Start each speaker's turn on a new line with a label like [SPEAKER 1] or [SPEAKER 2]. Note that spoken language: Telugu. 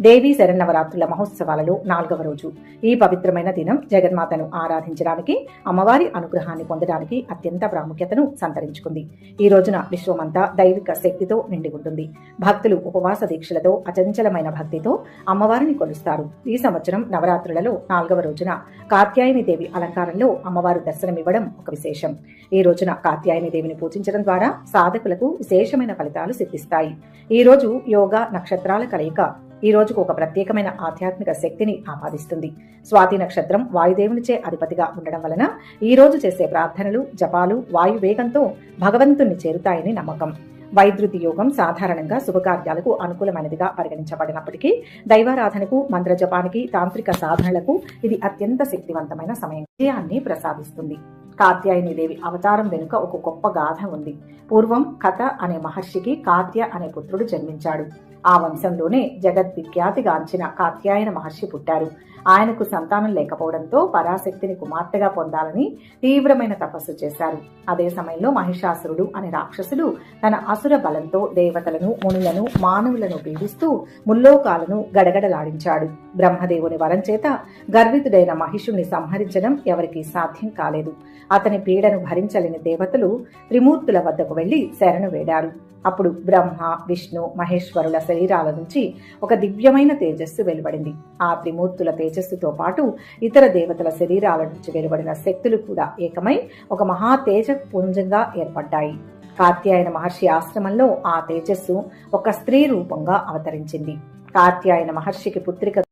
[SPEAKER 1] దేవీ శరన్నవరాత్రుల మహోత్సవాలలో 4వ రోజు. ఈ పవిత్రమైన దినం జగన్మాతను ఆరాధించడానికి, అమ్మవారి అనుగ్రహాన్ని పొందడానికి అత్యంత ప్రాముఖ్యతను సంతరించుకుంది. ఈ రోజున విశ్వమంతా దైవిక శక్తితో నిండి ఉంటుంది. భక్తులు ఉపవాస దీక్షలతో, అచంచలమైన భక్తితో అమ్మవారిని కొలుస్తారు. ఈ సంవత్సరం నవరాత్రులలో 4వ రోజున కాత్యాయని దేవి అలంకారంలో అమ్మవారు దర్శనమివ్వడం ఒక విశేషం. ఈ రోజున కాత్యాయని దేవిని పూజించడం ద్వారా సాధకులకు విశేషమైన ఫలితాలు సిద్ధిస్తాయి. ఈ రోజు యోగా నక్షత్రాల కలయిక ఈ రోజుకు ఒక ప్రత్యేకమైన ఆధ్యాత్మిక శక్తిని ఆపాదిస్తుంది. స్వాతి నక్షత్రం వాయుదేవునిచే అధిపతిగా ఉండడం వలన ఈ రోజు చేసే ప్రార్థనలు, జపాలు వాయువేగంతో భగవంతుణ్ణి చేరుతాయని నమ్మకం. వైద్యుతి యోగం సాధారణంగా శుభకార్యాలకు అనుకూలమైనదిగా పరిగణించబడినప్పటికీ దైవారాధనకు, మంత్రజపానికి, తాంత్రిక సాధనలకు ఇది అత్యంత శక్తివంతమైన సమయం. విజయాన్ని ప్రసాదిస్తుంది. కాత్యాయని దేవి అవతారం వెనుక ఒక గొప్ప గాథ ఉంది. పూర్వం కథ అనే మహర్షికి కాత్య అనే పుత్రుడు జన్మించాడు. ఆ వంశంలోనే జగద్విఖ్యాతిగాంచిన కాత్యాయన మహర్షి పుట్టారు. ఆయనకు సంతానం లేకపోవడంతో పరాశక్తిని కుమార్తెగా పొందాలని తీవ్రమైన తపస్సు చేశారు. అదే సమయంలో మహిషాసురుడు అనే రాక్షసుడు తన అసుర బలంతో దేవతలను, మునులను, మానవులను పీడిస్తూ ముల్లోకాలను గడగడలాడించాడు. బ్రహ్మదేవుని వరం చేత గర్వితుడైన మహిషుణ్ణి సంహరించడం ఎవరికీ సాధ్యం కాలేదు. అతని పీడను భరించలేని దేవతలు త్రిమూర్తుల వద్దకు వెళ్లి శరణు వేడారు. అప్పుడు బ్రహ్మ, విష్ణు, మహేశ్వరుల శరీరాల నుంచి ఒక దివ్యమైన తేజస్సు వెలువడింది. ఆ త్రిమూర్తుల తేజస్సుతో పాటు ఇతర దేవతల శరీరాల నుంచి వెలువడిన శక్తులు కూడా ఏకమై ఒక మహా తేజపుంజంగా ఏర్పడ్డాయి. కాత్యాయన మహర్షి ఆశ్రమంలో ఆ తేజస్సు ఒక స్త్రీ రూపంగా అవతరించింది. కాత్యాయన మహర్షికి పుత్రిక